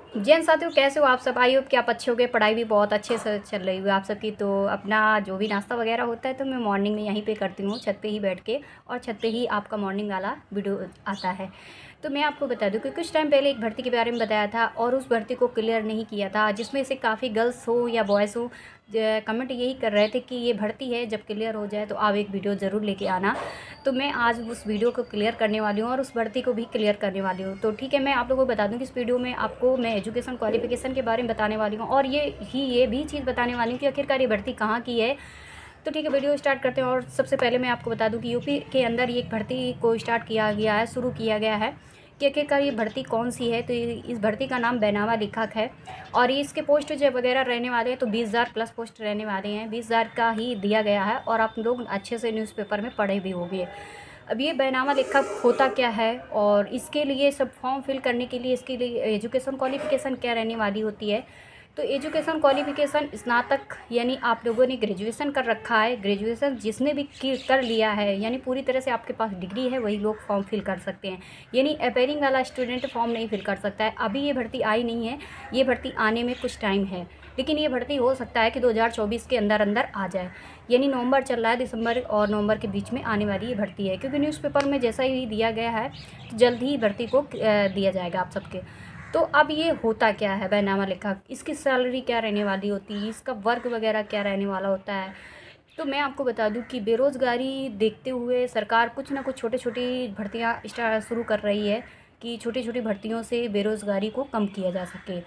जैन साथियों, कैसे हो आप सब? आई होप कि आप अच्छे हो गए। पढ़ाई भी बहुत अच्छे से चल रही हुई आप सबकी। तो अपना जो भी नाश्ता वगैरह होता है तो मैं मॉर्निंग में यहीं पे करती हूँ, छत पे ही बैठ के। और छत पे ही आपका मॉर्निंग वाला वीडियो आता है। तो मैं आपको बता दूं कि कुछ टाइम पहले एक भर्ती के बारे में बताया था और उस भर्ती को क्लियर नहीं किया था, जिसमें से काफ़ी गर्ल्स हो या बॉयज़ हो कमेंट यही कर रहे थे कि ये भर्ती है, जब क्लियर हो जाए तो आप एक वीडियो ज़रूर लेके आना। तो मैं आज उस वीडियो को क्लियर करने वाली हूँ और उस भर्ती को भी क्लियर करने वाली हूँ। तो ठीक है, मैं आप लोगों को बता दूँ कि इस वीडियो में आपको मैं एजुकेशन क्वालिफिकेशन के बारे में बताने वाली हूँ और ये भी चीज़ बताने वाली हूँ कि आखिरकार ये भर्ती कहाँ की है। तो ठीक है, वीडियो स्टार्ट करते हैं। और सबसे पहले मैं आपको बता दूं कि यूपी के अंदर ये एक भर्ती को स्टार्ट किया गया है, शुरू किया गया है कि आखिरकार ये भर्ती कौन सी है। तो इस भर्ती का नाम बैनामा लेखक है और ये इसके पोस्ट जो वगैरह रहने वाले हैं तो 20,000 प्लस पोस्ट रहने वाले हैं। 20,000 का ही दिया गया है और आप लोग अच्छे से न्यूज़पेपर में पढ़े भी होंगे। अब ये बैनामा लेखक होता क्या है और इसके लिए सब फॉर्म फिल करने के लिए इसके लिए एजुकेशन क्वालिफिकेशन क्या रहने वाली होती है। तो एजुकेशन क्वालिफिकेशन स्नातक यानी आप लोगों ने ग्रेजुएशन कर रखा है। ग्रेजुएशन जिसने भी कर लिया है यानी पूरी तरह से आपके पास डिग्री है, वही लोग फॉर्म फिल कर सकते हैं। यानी अपेयरिंग वाला स्टूडेंट फॉर्म नहीं फिल कर सकता है। अभी ये भर्ती आई नहीं है, ये भर्ती आने में कुछ टाइम है, लेकिन ये भर्ती हो सकता है कि 2024 के अंदर अंदर आ जाए। यानी नवंबर चल रहा है, दिसंबर और नवंबर के बीच में आने वाली ये भर्ती है, क्योंकि न्यूज़पेपर में जैसा ही दिया गया है तो जल्द ही भर्ती को दिया जाएगा आप सबके। तो अब ये होता क्या है बैनामा लेखक, इसकी सैलरी क्या रहने वाली होती है, इसका वर्क वगैरह क्या रहने वाला होता है। तो मैं आपको बता दूं कि बेरोज़गारी देखते हुए सरकार कुछ ना कुछ छोटी छोटी भर्तियां शुरू कर रही है कि छोटी छोटी भर्तियों से बेरोज़गारी को कम किया जा सके।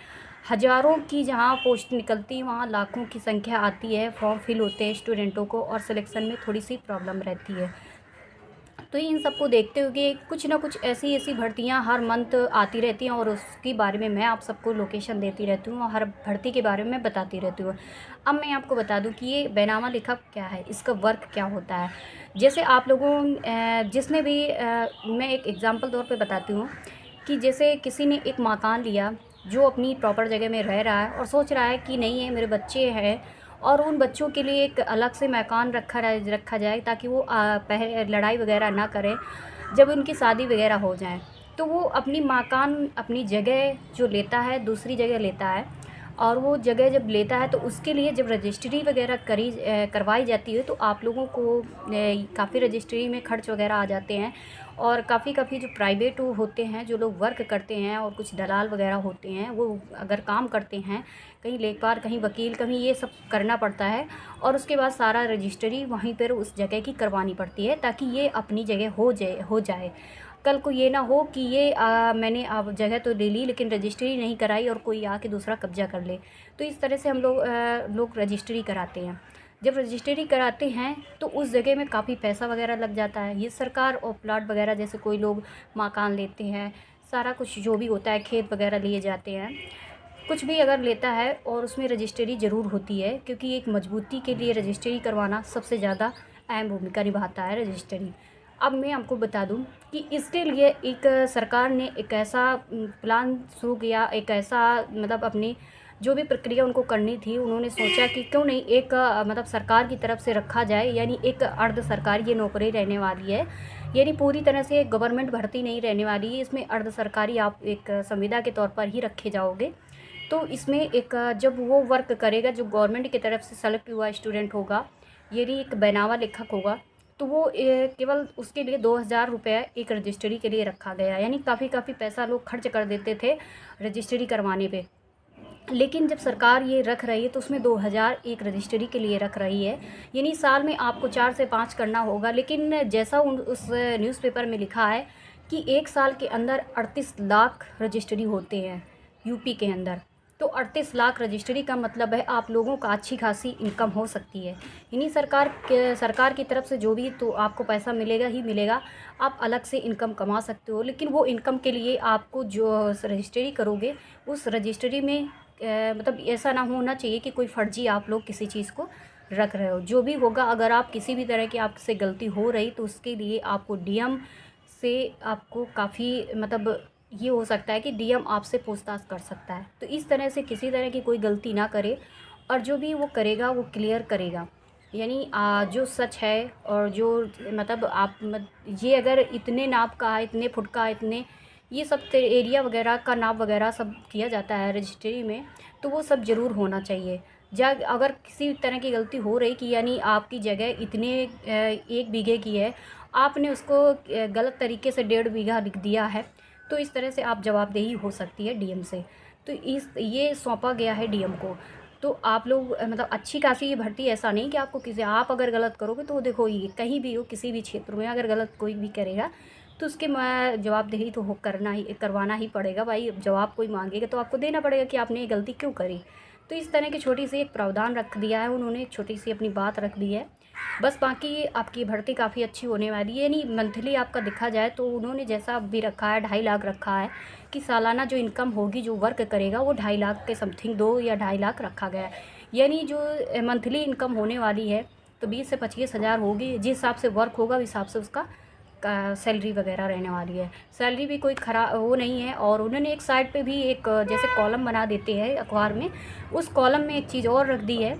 हज़ारों की जहां पोस्ट निकलती वहां लाखों की संख्या आती है, फॉर्म फिल होते हैं स्टूडेंटों को और सिलेक्शन में थोड़ी सी प्रॉब्लम रहती है। तो इन सबको देखते हुए कुछ ना कुछ ऐसी ऐसी भर्तियां हर मंथ आती रहती हैं और उसके बारे में मैं आप सबको लोकेशन देती रहती हूँ और हर भर्ती के बारे में मैं बताती रहती हूँ। अब मैं आपको बता दूं कि ये बैनामा लेखक क्या है, इसका वर्क क्या होता है। जैसे आप लोगों जिसने भी मैं एक एग्ज़ाम्पल तौर पे बताती हूँ कि जैसे किसी ने एक मकान लिया जो अपनी प्रॉपर जगह में रह रहा है और सोच रहा है कि नहीं है मेरे बच्चे हैं और उन बच्चों के लिए एक अलग से मकान रखा जाए ताकि वो पहले लड़ाई वगैरह ना करें जब उनकी शादी वगैरह हो जाए। तो वो अपनी मकान अपनी जगह जो लेता है दूसरी जगह लेता है और वो जगह जब लेता है तो उसके लिए जब रजिस्ट्री वगैरह करवाई जाती है तो आप लोगों को काफ़ी रजिस्ट्री में खर्च वगैरह आ जाते हैं। और काफ़ी काफ़ी जो प्राइवेट होते हैं जो लोग वर्क करते हैं और कुछ दलाल वगैरह होते हैं वो अगर काम करते हैं, कहीं लेखपाल कहीं वकील कहीं ये सब करना पड़ता है और उसके बाद सारा रजिस्ट्री वहीं पर उस जगह की करवानी पड़ती है ताकि ये अपनी जगह हो जाए। कल को ये ना हो कि ये मैंने अब जगह तो ले ली लेकिन रजिस्ट्री नहीं कराई और कोई आके दूसरा कब्जा कर ले। तो इस तरह से हम लोग रजिस्ट्री कराते हैं। जब रजिस्ट्री कराते हैं तो उस जगह में काफ़ी पैसा वगैरह लग जाता है। ये सरकार और प्लाट वगैरह जैसे कोई लोग मकान लेते हैं, सारा कुछ जो भी होता है खेत वगैरह लिए जाते हैं, कुछ भी अगर लेता है और उसमें रजिस्ट्री ज़रूर होती है क्योंकि एक मजबूती के लिए रजिस्ट्री करवाना सबसे ज़्यादा अहम भूमिका निभाता है रजिस्ट्री। अब मैं आपको बता दूं कि इसके लिए एक सरकार ने एक ऐसा प्लान शुरू किया, एक ऐसा मतलब अपनी जो भी प्रक्रिया उनको करनी थी उन्होंने सोचा कि क्यों नहीं एक मतलब सरकार की तरफ से रखा जाए, यानी एक अर्ध सरकारी ये नौकरी रहने वाली है। यानी पूरी तरह से गवर्नमेंट भर्ती नहीं रहने वाली है, इसमें अर्ध सरकारी आप एक संविदा के तौर पर ही रखे जाओगे। तो इसमें एक जब वो वर्क करेगा जो गवर्नमेंट की तरफ से सेलेक्ट हुआ स्टूडेंट होगा, यानी एक बैनामा लेखक होगा, तो वो केवल उसके लिए 2,000 रुपये एक रजिस्ट्री के लिए रखा गया। यानी काफ़ी काफ़ी पैसा लोग खर्च कर देते थे रजिस्ट्री करवाने पे, लेकिन जब सरकार ये रख रही है तो उसमें 2,000 एक रजिस्ट्री के लिए रख रही है। यानी साल में आपको 4 से 5 करना होगा, लेकिन जैसा उस न्यूज़पेपर में लिखा है कि एक साल के अंदर 38 लाख रजिस्ट्री होते हैं यूपी के अंदर। तो 38 लाख रजिस्ट्री का मतलब है आप लोगों का अच्छी खासी इनकम हो सकती है। यानी सरकार की तरफ से जो भी तो आपको पैसा मिलेगा ही मिलेगा, आप अलग से इनकम कमा सकते हो। लेकिन वो इनकम के लिए आपको जो रजिस्ट्री करोगे उस रजिस्ट्री में मतलब ऐसा ना होना चाहिए कि कोई फर्जी आप लोग किसी चीज़ को रख रहे हो। जो भी होगा अगर आप किसी भी तरह की आपसे गलती हो रही तो उसके लिए आपको डीएम से आपको काफ़ी मतलब ये हो सकता है कि डीएम आपसे पूछताछ कर सकता है। तो इस तरह से किसी तरह की कोई गलती ना करे और जो भी वो करेगा वो क्लियर करेगा। यानी जो सच है और जो मतलब ये अगर इतने नाप का है, इतने फुट का, इतने ये सब एरिया वगैरह का नाप वगैरह सब किया जाता है रजिस्ट्री में, तो वो सब ज़रूर होना चाहिए। अगर किसी तरह की गलती हो रही कि यानी आपकी जगह इतने 1 बीघे की है, आपने उसको गलत तरीके से 1.5 बीघा लिख दिया है, तो इस तरह से आप जवाबदेही हो सकती है डीएम से। तो ये सौंपा गया है डीएम को। तो आप लोग मतलब अच्छी खासी ये भर्ती, ऐसा नहीं कि आपको किसी, आप अगर गलत करोगे तो देखो ये कहीं भी हो, किसी भी क्षेत्र में अगर गलत कोई भी करेगा तो उसके जवाबदेही तो हो करवाना ही पड़ेगा भाई। जवाब कोई मांगेगा तो आपको देना पड़ेगा कि आपने ये गलती क्यों करी। तो इस तरह की छोटी सी एक प्रावधान रख दिया है उन्होंने, एक छोटी सी अपनी बात रख दी है बस। बाकी आपकी भर्ती काफ़ी अच्छी होने वाली है। नहीं, मंथली आपका देखा जाए तो उन्होंने जैसा भी रखा है 2.5 लाख रखा है कि सालाना जो इनकम होगी जो वर्क करेगा वो 2.5 लाख के समथिंग 2 या 2.5 लाख रखा गया है। यानी जो मंथली इनकम होने वाली है तो 20 से 25 हज़ार होगी। जिस हिसाब से वर्क होगा उस हिसाब से उसका सैलरी वगैरह रहने वाली है। सैलरी भी कोई खराब वो नहीं है। और उन्होंने एक साइड पे भी एक जैसे कॉलम बना देते हैं अखबार में, उस कॉलम में एक चीज़ और रख दी है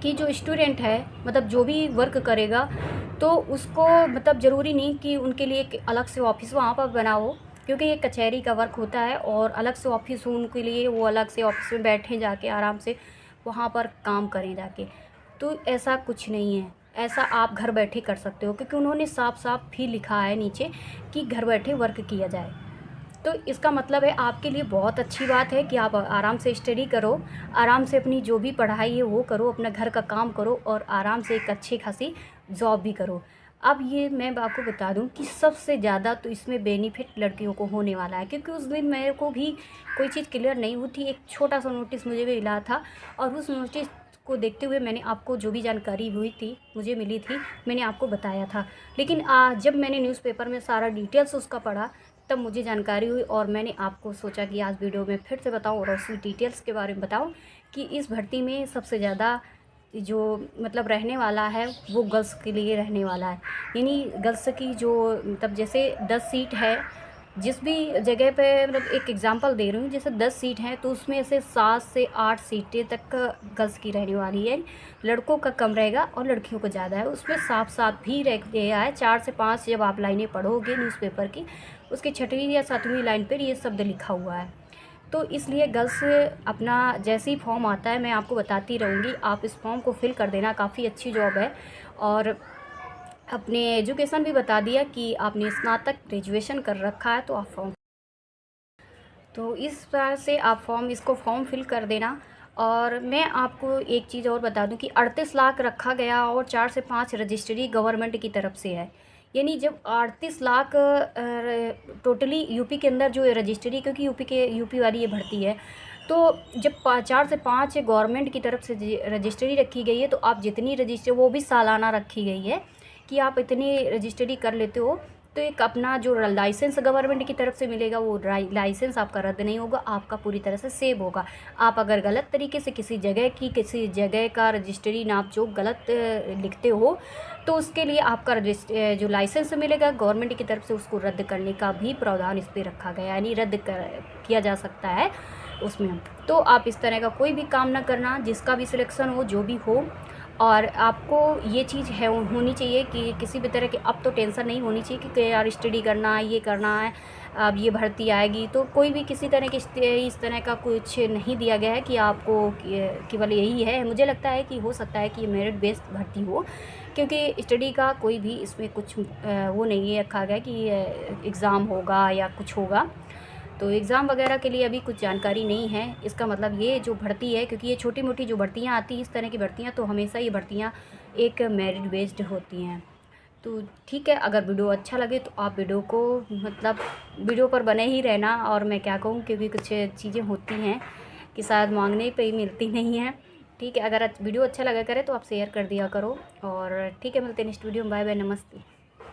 कि जो स्टूडेंट है मतलब जो भी वर्क करेगा तो उसको मतलब ज़रूरी नहीं कि उनके लिए एक अलग से ऑफिस वहाँ पर बना हो, क्योंकि ये कचहरी का वर्क होता है और अलग से ऑफिस हो उनके लिए, वो अलग से ऑफिस में बैठें जाके आराम से वहाँ पर काम करें जाके। तो ऐसा कुछ नहीं है, ऐसा आप घर बैठे कर सकते हो, क्योंकि उन्होंने साफ साफ भी लिखा है नीचे कि घर बैठे वर्क किया जाए। तो इसका मतलब है आपके लिए बहुत अच्छी बात है कि आप आराम से स्टडी करो, आराम से अपनी जो भी पढ़ाई है वो करो, अपना घर का काम करो और आराम से एक अच्छी खासी जॉब भी करो। अब ये मैं आपको बता दूं कि सबसे ज़्यादा तो इसमें बेनिफिट लड़कियों को होने वाला है, क्योंकि उस दिन मेरे को भी कोई चीज़ क्लियर नहीं हुई थी। एक छोटा सा नोटिस मुझे भी मिला था और उस नोटिस को देखते हुए मैंने आपको जो भी जानकारी हुई थी मुझे मिली थी मैंने आपको बताया था। लेकिन जब मैंने न्यूज़पेपर में सारा डिटेल्स उसका पढ़ा तब मुझे जानकारी हुई और मैंने आपको सोचा कि आज वीडियो में फिर से बताऊं और उसी डिटेल्स के बारे में बताऊं कि इस भर्ती में सबसे ज़्यादा जो मतलब रहने वाला है वो गर्ल्स के लिए रहने वाला है। यानी गर्ल्स की जो मतलब जैसे 10 सीट है जिस भी जगह पे, मतलब एक एग्जांपल दे रही हूँ, जैसे 10 सीट हैं तो उसमें से 7 से 8 सीटें तक गर्ल्स की रहने वाली है। लड़कों का कम रहेगा और लड़कियों को ज़्यादा है। उसमें साफ साफ भी रह गया है 4 से 5 जब आप लाइनें पढ़ोगे न्यूज़पेपर की, उसकी 6वीं या 7वीं लाइन पर ये शब्द लिखा हुआ है। तो इसलिए गर्ल्स अपना जैसे ही फॉर्म आता है मैं आपको बताती रहूँगी, आप इस फॉर्म को फिल कर देना, काफ़ी अच्छी जॉब है। और अपने एजुकेशन भी बता दिया कि आपने स्नातक ग्रेजुएशन कर रखा है तो आप फॉर्म, तो इस तरह से आप इसको फॉर्म फिल कर देना। और मैं आपको एक चीज़ और बता दूं कि 38 लाख रखा गया और 4 से 5 रजिस्ट्री गवर्नमेंट की तरफ से है। यानी जब 38 लाख टोटली यूपी के अंदर जो रजिस्ट्री, क्योंकि यूपी वाली ये भर्ती है, तो जब 4 से 5 गवर्नमेंट की तरफ से रजिस्ट्री रखी गई है तो आप जितनी रजिस्ट्री, वो भी सालाना रखी गई है कि आप इतनी रजिस्ट्री कर लेते हो तो एक अपना जो लाइसेंस गवर्नमेंट की तरफ से मिलेगा वो लाइसेंस आपका रद्द नहीं होगा, आपका पूरी तरह से सेव होगा। आप अगर गलत तरीके से किसी जगह का रजिस्ट्री नाप जो गलत लिखते हो तो उसके लिए आपका जो लाइसेंस मिलेगा गवर्नमेंट की तरफ से उसको रद्द करने का भी प्रावधान इस पर रखा गया है, यानी किया जा सकता है उसमें। तो आप इस तरह का कोई भी काम ना करना, जिसका भी सिलेक्शन हो जो भी हो। और आपको ये चीज़ है होनी चाहिए कि किसी भी तरह की अब तो टेंशन नहीं होनी चाहिए कि यार स्टडी करना है, ये करना है, अब ये भर्ती आएगी, तो कोई भी किसी तरह की इस तरह का कुछ नहीं दिया गया है कि आपको केवल यही है। मुझे लगता है कि हो सकता है कि ये मेरिट बेस्ड भर्ती हो, क्योंकि स्टडी का कोई भी इसमें कुछ वो नहीं रखा गया कि एग्ज़ाम होगा या कुछ होगा। तो एग्ज़ाम वगैरह के लिए अभी कुछ जानकारी नहीं है। इसका मतलब ये जो भर्ती है, क्योंकि ये छोटी मोटी जो भर्तियाँ आती हैं इस तरह की भर्तियाँ, तो हमेशा ये भर्तियाँ एक मेरिट बेस्ड होती हैं। तो ठीक है, अगर वीडियो अच्छा लगे तो आप वीडियो को मतलब वीडियो पर बने ही रहना। और मैं क्या कहूँ, क्योंकि कुछ चीज़ें होती हैं कि शायद मांगने पे ही मिलती नहीं हैं। ठीक है, अगर वीडियो अच्छा लगा करे तो आप शेयर कर दिया करो। और ठीक है, मिलते हैं नेक्स्ट वीडियो में। बाय बाय, नमस्ते।